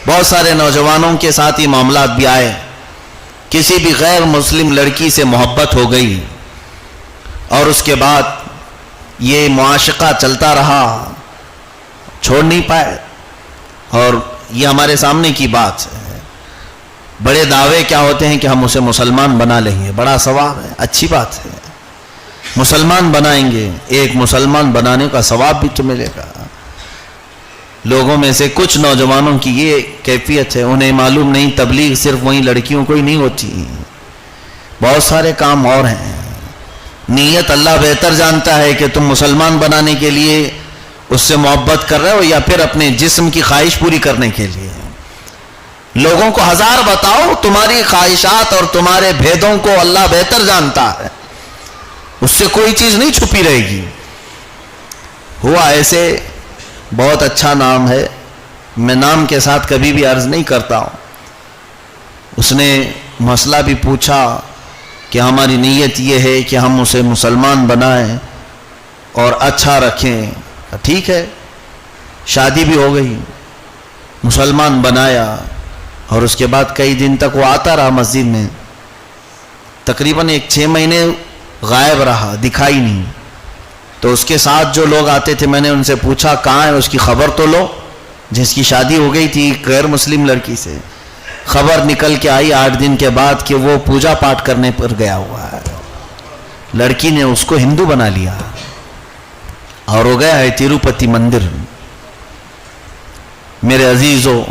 بہت سارے نوجوانوں کے ساتھ یہ معاملات بھی آئے، کسی بھی غیر مسلم لڑکی سے محبت ہو گئی اور اس کے بعد یہ معاشقہ چلتا رہا، چھوڑ نہیں پائے، اور یہ ہمارے سامنے کی بات ہے۔ بڑے دعوے کیا ہوتے ہیں کہ ہم اسے مسلمان بنا لیں گے، بڑا ثواب ہے، اچھی بات ہے، مسلمان بنائیں گے، ایک مسلمان بنانے کا ثواب بھی تو ملے گا۔ لوگوں میں سے کچھ نوجوانوں کی یہ کیفیت ہے، انہیں معلوم نہیں تبلیغ صرف وہیں لڑکیوں کو ہی نہیں ہوتی، بہت سارے کام اور ہیں۔ نیت اللہ بہتر جانتا ہے کہ تم مسلمان بنانے کے لیے اس سے محبت کر رہے ہو یا پھر اپنے جسم کی خواہش پوری کرنے کے لیے۔ لوگوں کو ہزار بتاؤ، تمہاری خواہشات اور تمہارے بھیدوں کو اللہ بہتر جانتا ہے، اس سے کوئی چیز نہیں چھپی رہے گی۔ ہوا ایسے، بہت اچھا نام ہے، میں نام کے ساتھ کبھی بھی عرض نہیں کرتا ہوں۔ اس نے مسئلہ بھی پوچھا کہ ہماری نیت یہ ہے کہ ہم اسے مسلمان بنائیں اور اچھا رکھیں، ٹھیک ہے، شادی بھی ہو گئی، مسلمان بنایا، اور اس کے بعد کئی دن تک وہ آتا رہا مسجد میں، تقریباً 6 مہینے غائب رہا، دکھائی نہیں۔ تو اس کے ساتھ جو لوگ آتے تھے، میں نے ان سے پوچھا کہاں ہے، اس کی خبر تو لو، جس کی شادی ہو گئی تھی غیر مسلم لڑکی سے، خبر نکل کے آئی 8 دن کے بعد کہ وہ پوجا پاٹ کرنے پر گیا ہوا ہے، لڑکی نے اس کو ہندو بنا لیا اور ہو گیا ہے تروپتی مندر۔ میرے عزیزو،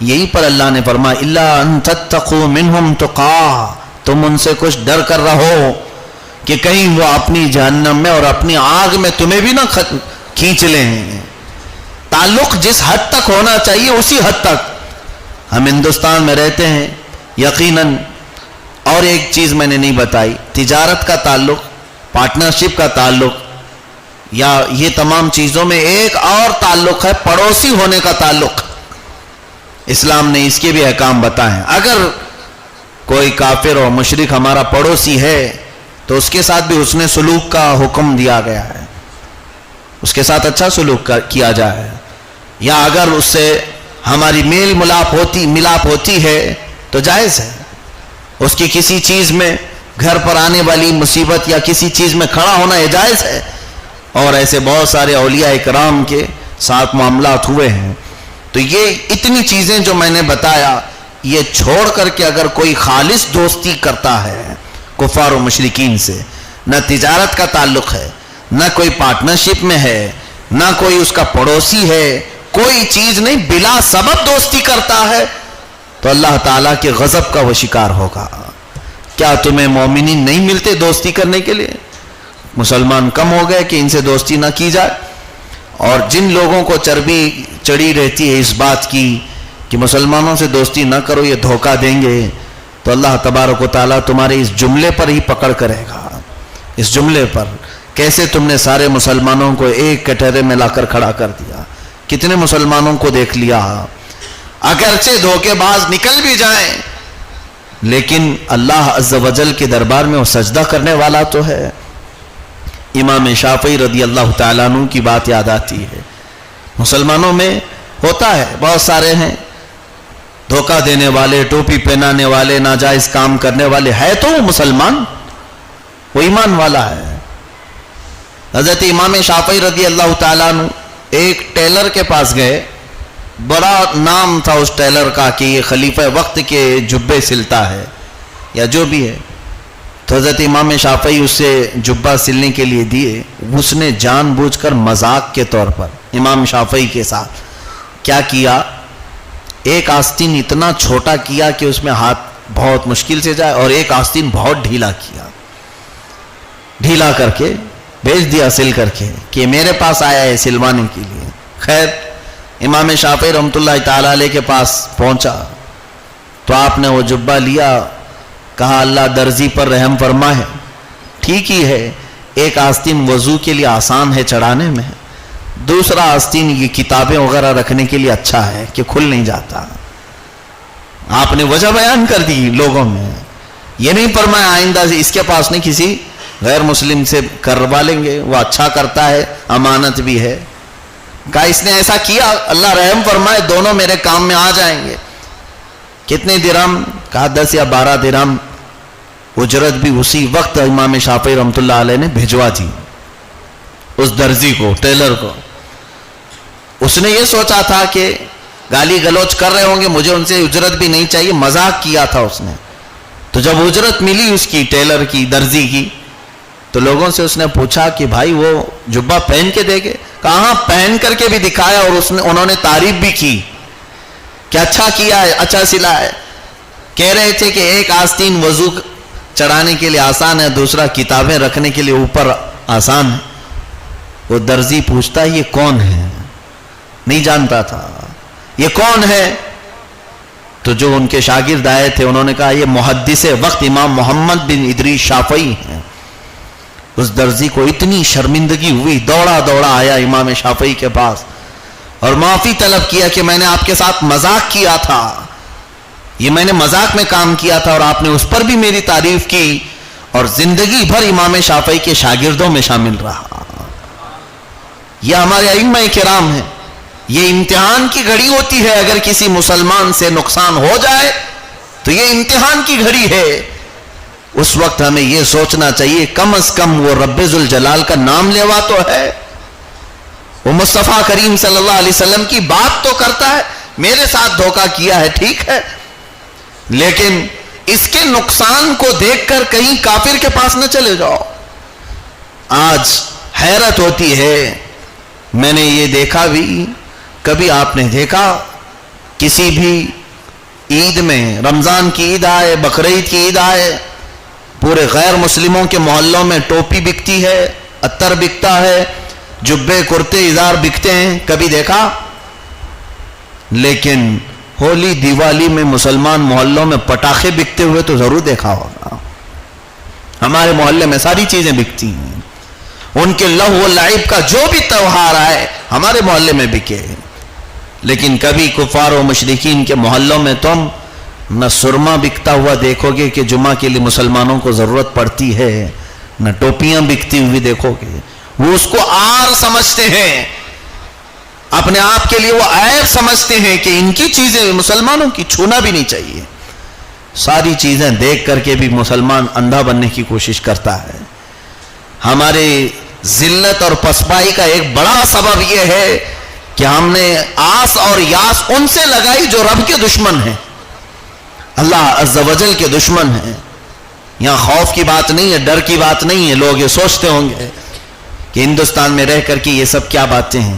یہی پر اللہ نے فرمایا الا ان تتقوا منہم تقا، تم ان سے کچھ ڈر کر رہو کہ کہیں وہ اپنی جہنم میں اور اپنی آگ میں تمہیں بھی نہ کھینچ لیں۔ تعلق جس حد تک ہونا چاہیے اسی حد تک۔ ہم ہندوستان میں رہتے ہیں یقیناً، اور ایک چیز میں نے نہیں بتائی، تجارت کا تعلق، پارٹنرشپ کا تعلق، یا یہ تمام چیزوں میں ایک اور تعلق ہے پڑوسی ہونے کا تعلق۔ اسلام نے اس کے بھی احکام بتائے ہیں۔ اگر کوئی کافر اور مشرک ہمارا پڑوسی ہے تو اس کے ساتھ بھی حسن سلوک کا حکم دیا گیا ہے، اس کے ساتھ اچھا سلوک کیا جائے، یا اگر اس سے ہماری میل ملاپ ہوتی ہے تو جائز ہے، اس کی کسی چیز میں، گھر پر آنے والی مصیبت یا کسی چیز میں کھڑا ہونا یہ جائز ہے۔ اور ایسے بہت سارے اولیاء اکرام کے ساتھ معاملات ہوئے ہیں۔ تو یہ اتنی چیزیں جو میں نے بتایا، یہ چھوڑ کر کے اگر کوئی خالص دوستی کرتا ہے کفار و مشرکین سے، نہ تجارت کا تعلق ہے، نہ کوئی پارٹنرشپ میں ہے، نہ کوئی اس کا پڑوسی ہے، کوئی چیز نہیں، بلا سبب دوستی کرتا ہے، تو اللہ تعالیٰ کے غضب کا وہ شکار ہوگا۔ کیا تمہیں مومنین نہیں ملتے دوستی کرنے کے لیے؟ مسلمان کم ہو گئے کہ ان سے دوستی نہ کی جائے؟ اور جن لوگوں کو چربی چڑھی رہتی ہے اس بات کی کہ مسلمانوں سے دوستی نہ کرو، یہ دھوکہ دیں گے، تو اللہ تبارک و تعالیٰ تمہارے اس جملے پر ہی پکڑ کرے گا۔ اس جملے پر کیسے تم نے سارے مسلمانوں کو ایک کٹہرے میں لا کر کھڑا کر دیا، کتنے مسلمانوں کو دیکھ لیا، اگرچہ دھوکے باز نکل بھی جائیں لیکن اللہ عز و جل کے دربار میں وہ سجدہ کرنے والا تو ہے۔ امام شافعی رضی اللہ تعالیٰ عنہ کی بات یاد آتی ہے، مسلمانوں میں ہوتا ہے، بہت سارے ہیں دھوکہ دینے والے، ٹوپی پہنانے والے، ناجائز کام کرنے والے، ہے تو وہ مسلمان، وہ ایمان والا ہے۔ حضرت امام شافعی رضی اللہ تعالیٰ عنہ ایک ٹیلر کے پاس گئے، بڑا نام تھا اس ٹیلر کا کہ یہ خلیفہ وقت کے جبے سلتا ہے یا جو بھی ہے، تو حضرت امام شافعی اس سے جبہ سلنے کے لیے دیے۔ اس نے جان بوجھ کر مذاق کے طور پر امام شافعی کے ساتھ کیا کیا، ایک آستین اتنا چھوٹا کیا کہ اس میں ہاتھ بہت مشکل سے جائے، اور ایک آستین بہت ڈھیلا کیا، ڈھیلا کر کے بھیج دیا سل کر کے کہ میرے پاس آیا ہے سلوانے کے لیے۔ خیر امام شافعی رحمۃ اللہ تعالی علیہ کے پاس پہنچا تو آپ نے وہ جبہ لیا، کہا اللہ درزی پر رحم فرمائے، ٹھیک ہی ہے، ایک آستین وضو کے لیے آسان ہے چڑھانے میں، دوسرا آستین یہ کتابیں وغیرہ رکھنے کے لیے اچھا ہے کہ کھل نہیں جاتا۔ آپ نے وجہ بیان کر دی لوگوں میں، یہ نہیں فرمایا آئندہ سے اس کے پاس نہیں، کسی غیر مسلم سے کروا لیں گے، وہ اچھا کرتا ہے، امانت بھی ہے۔ کہا اس نے ایسا کیا، اللہ رحم فرمائے دونوں میرے کام میں آ جائیں گے. کتنے درہم؟ کہا 10 یا 12 درہم. اجرت بھی اسی وقت امام شافعی رحمۃ اللہ علیہ نے بھیجوا دی اس درزی کو، ٹیلر کو. اس نے یہ سوچا تھا کہ گالی گلوچ کر رہے ہوں گے، مجھے ان سے اجرت بھی نہیں چاہیے، مذاق کیا تھا اس نے. تو جب اجرت ملی اس کی، ٹیلر کی، درزی کی، تو لوگوں سے اس نے پوچھا کہ بھائی وہ جبہ پہن کے دے گے؟ کہاں پہن کر کے بھی دکھایا، اور انہوں نے تعریف بھی کی کہ اچھا کیا ہے، اچھا سلا ہے. کہہ رہے تھے کہ ایک آستین وضو چڑھانے کے لیے آسان ہے، دوسرا کتابیں رکھنے کے لیے اوپر آسان ہے. وہ درزی پوچھتا ہے یہ کون ہے؟ نہیں جانتا تھا یہ کون ہے. تو جو ان کے شاگرد آئے تھے انہوں نے کہا یہ محدث وقت امام محمد بن ادریس شافعی ہیں. اس درزی کو اتنی شرمندگی ہوئی، دوڑا دوڑا آیا امام شافعی کے پاس اور معافی طلب کیا کہ میں نے آپ کے ساتھ مذاق کیا تھا، یہ میں نے مذاق میں کام کیا تھا، اور آپ نے اس پر بھی میری تعریف کی، اور زندگی بھر امام شافعی کے شاگردوں میں شامل رہا. یہ ہمارے ائمہ کرام ہیں. یہ امتحان کی گھڑی ہوتی ہے، اگر کسی مسلمان سے نقصان ہو جائے تو یہ امتحان کی گھڑی ہے. اس وقت ہمیں یہ سوچنا چاہیے کم از کم وہ رب ذوالجلال کا نام لیوا تو ہے، وہ مصطفیٰ کریم صلی اللہ علیہ وسلم کی بات تو کرتا ہے. میرے ساتھ دھوکہ کیا ہے ٹھیک ہے، لیکن اس کے نقصان کو دیکھ کر کہیں کافر کے پاس نہ چلے جاؤ. آج حیرت ہوتی ہے، میں نے یہ دیکھا بھی، کبھی آپ نے دیکھا کسی بھی عید میں، رمضان کی عید آئے، بقرعید کی عید آئے، پورے غیر مسلموں کے محلوں میں ٹوپی بکتی ہے، عطر بکتا ہے، جبے کرتے ازار بکتے ہیں، کبھی دیکھا؟ لیکن ہولی دیوالی میں مسلمان محلوں میں پٹاخے بکتے ہوئے تو ضرور دیکھا ہوگا. ہمارے محلے میں ساری چیزیں بکتی ہیں، ان کے لہو و لعب کا جو بھی تہوار آئے ہمارے محلے میں بکے. لیکن کبھی کفار و مشرکین کے محلوں میں تم نہ سرما بکتا ہوا دیکھو گے کہ جمعہ کے لیے مسلمانوں کو ضرورت پڑتی ہے، نہ ٹوپیاں بکتی ہوئی دیکھو گے. وہ اس کو عار سمجھتے ہیں، اپنے آپ کے لیے وہ عیب سمجھتے ہیں کہ ان کی چیزیں مسلمانوں کی چھونا بھی نہیں چاہیے. ساری چیزیں دیکھ کر کے بھی مسلمان اندھا بننے کی کوشش کرتا ہے. ہمارے ذلت اور پسپائی کا ایک بڑا سبب یہ ہے کہ ہم نے آس اور یاس ان سے لگائی جو رب کے دشمن ہیں، اللہ عز و جل کے دشمن ہیں. یہاں خوف کی بات نہیں ہے، ڈر کی بات نہیں ہے. لوگ یہ سوچتے ہوں گے کہ ہندوستان میں رہ کر کے یہ سب کیا باتیں ہیں.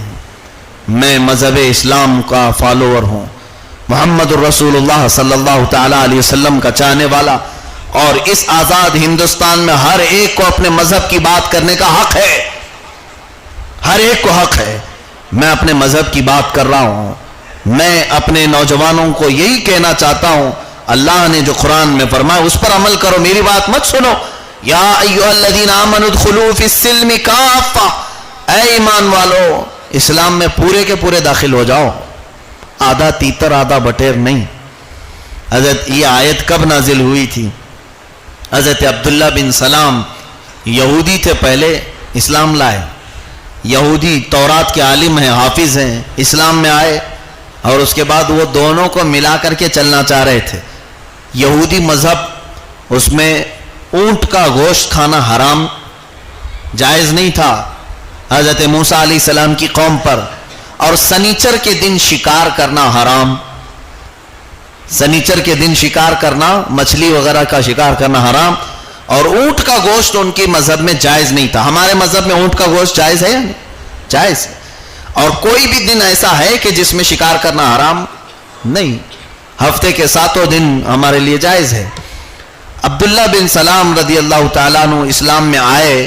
میں مذہب اسلام کا فالوور ہوں، محمد الرسول اللہ صلی اللہ تعالی علیہ وسلم کا چاہنے والا، اور اس آزاد ہندوستان میں ہر ایک کو اپنے مذہب کی بات کرنے کا حق ہے، ہر ایک کو حق ہے. میں اپنے مذہب کی بات کر رہا ہوں. میں اپنے نوجوانوں کو یہی کہنا چاہتا ہوں، اللہ نے جو قرآن میں فرمایا اس پر عمل کرو، میری بات مت سنو. یا ایھا الذین آمنوا ادخلوا فی السلم کافہ، اے ایمان والو اسلام میں پورے کے پورے داخل ہو جاؤ، آدھا تیتر آدھا بٹیر نہیں. حضرت یہ آیت کب نازل ہوئی تھی؟ حضرت عبداللہ بن سلام یہودی تھے، پہلے اسلام لائے. یہودی تورات کے عالم ہیں، حافظ ہیں، اسلام میں آئے، اور اس کے بعد وہ دونوں کو ملا کر کے چلنا چاہ رہے تھے. یہودی مذہب، اس میں اونٹ کا گوشت کھانا حرام، جائز نہیں تھا حضرت موسیٰ علیہ السلام کی قوم پر، اور سنیچر کے دن شکار کرنا حرام. سنیچر کے دن شکار کرنا، مچھلی وغیرہ کا شکار کرنا حرام، اور اونٹ کا گوشت ان کے مذہب میں جائز نہیں تھا. ہمارے مذہب میں اونٹ کا گوشت جائز ہے یا نہیں؟ جائز ہے. اور کوئی بھی دن ایسا ہے کہ جس میں شکار کرنا حرام نہیں. ہفتے کے 7 دن ہمارے لیے جائز ہے. عبداللہ بن سلام رضی اللہ تعالیٰ عنہ اسلام میں آئے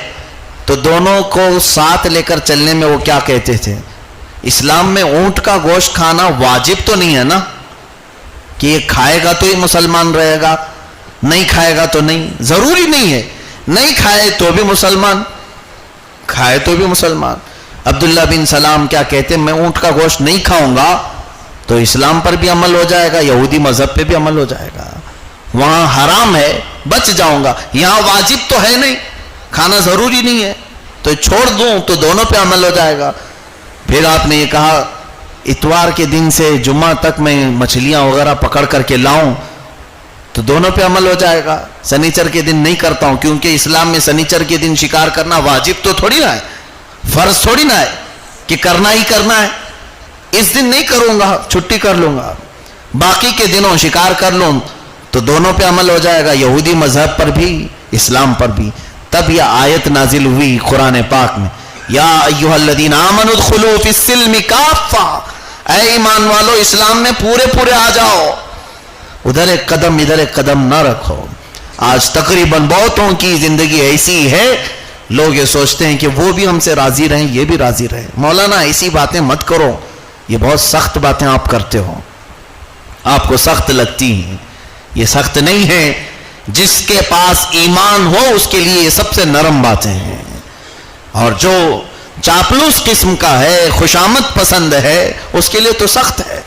تو دونوں کو ساتھ لے کر چلنے میں وہ کیا کہتے تھے؟ اسلام میں اونٹ کا گوشت کھانا واجب تو نہیں ہے نا، کہ یہ کھائے گا تو ہی مسلمان رہے گا، نہیں کھائے گا تو نہیں. ضروری نہیں ہے، نہیں کھائے تو بھی مسلمان، کھائے تو بھی مسلمان. عبداللہ بن سلام کیا کہتے ہیں؟ میں اونٹ کا گوشت نہیں کھاؤں گا تو اسلام پر بھی عمل ہو جائے گا، یہودی مذہب پہ بھی عمل ہو جائے گا. وہاں حرام ہے، بچ جاؤں گا. یہاں واجب تو ہے نہیں، کھانا ضروری نہیں ہے، تو چھوڑ دوں تو دونوں پہ عمل ہو جائے گا. پھر آپ نے یہ کہا اتوار کے دن سے جمعہ تک میں مچھلیاں وغیرہ پکڑ کر کے لاؤں تو دونوں پہ عمل ہو جائے گا. سنیچر کے دن نہیں کرتا ہوں کیونکہ اسلام میں سنیچر کے دن شکار کرنا واجب تو تھوڑی نہ ہے, فرض تھوڑی نہ ہے کہ کرنا ہی کرنا ہے. اس دن نہیں کروں گا, چھٹی کر لوں گا, باقی کے دنوں شکار کر لوں تو دونوں پہ عمل ہو جائے گا, یہودی مذہب پر بھی اسلام پر بھی. تب یہ آیت نازل ہوئی قرآن پاک میں, یا ایھا الذین آمنوا ادخلوا فی السلم کافہ, اے ایمان والو اسلام میں پورے پورے آ جاؤ, ادھر ایک قدم ادھر ایک قدم نہ رکھو. آج تقریباً بہتوں کی زندگی ایسی ہے, لوگ یہ سوچتے ہیں کہ وہ بھی ہم سے راضی رہیں یہ بھی راضی رہے. مولانا ایسی باتیں مت کرو, یہ بہت سخت باتیں آپ کرتے ہو, آپ کو سخت لگتی ہیں, یہ سخت نہیں ہے. جس کے پاس ایمان ہو اس کے لیے یہ سب سے نرم باتیں ہیں, اور جو چاپلوس قسم کا ہے, خوشامد پسند ہے, اس کے لیے تو سخت ہے.